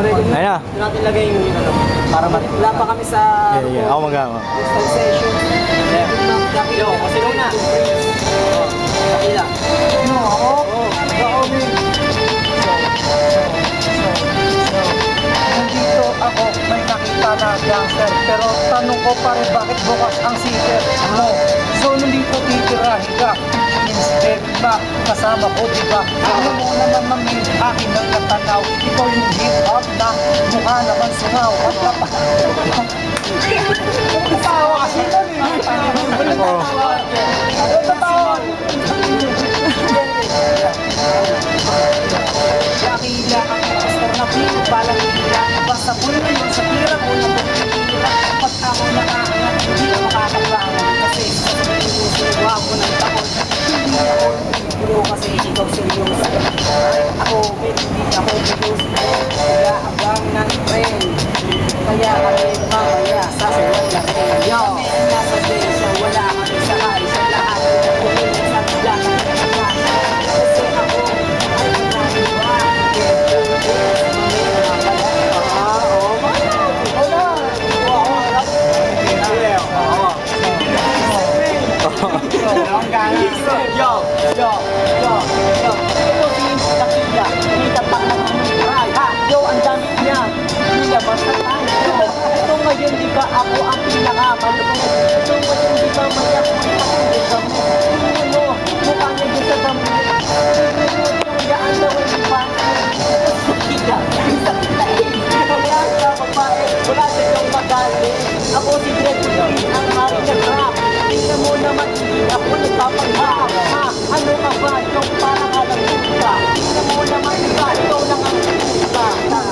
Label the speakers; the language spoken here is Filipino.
Speaker 1: Ayun na.
Speaker 2: Doon natin lagay yung ano, para wala pa kami sa
Speaker 1: Ako magawa.
Speaker 2: freestyle session. Yo, kasi na. Dakila.
Speaker 3: Ano ako? Nandito ako, may nakita na gangster. Pero tanong ko pa rin, bakit bukas ang seater mo? So nandito titirahin ka. Instead ba, kasama ko diba? Ano mo naman mamin, akin ang natanaw. Ikaw yung hip-hop na mukha naman sungaw. At kapag tawa kasi nun eh. Tatawa.
Speaker 2: Dakila ang pastor na pino, balang hila. Basta puno yun sa tira ko na pagkikila. Pag ako nakaangat, hindi na makakaplangan. Kasi sasabihin ko, sinuwa ko ng takot. Hindi ako nagpipuro kasi ikaw seryoso. Ako, hindi ako seryoso. Kaya abang ng tren. Kaya kami mamaya sa sawan na tren. Yo! Kami ang nasa desya, wala kami sa kay sa lahat. Kumilig sa lahat ng nasa. Kasi ako ay naiba. Ngayon di ba ako ang pinakamalupong? Ito ngayon di ba mayak mo ang dami? Ano, mukha niya dyan sa dami. Yung daan daw ay di ba? Kita, isa kita eh. Kaya sa babae, wala sa iyong magaling. Ako si Dred, ang hari ng rap. Tingnan mo naman, hindi ako nagpapanghap. Ha, ano ka ba? Yung parang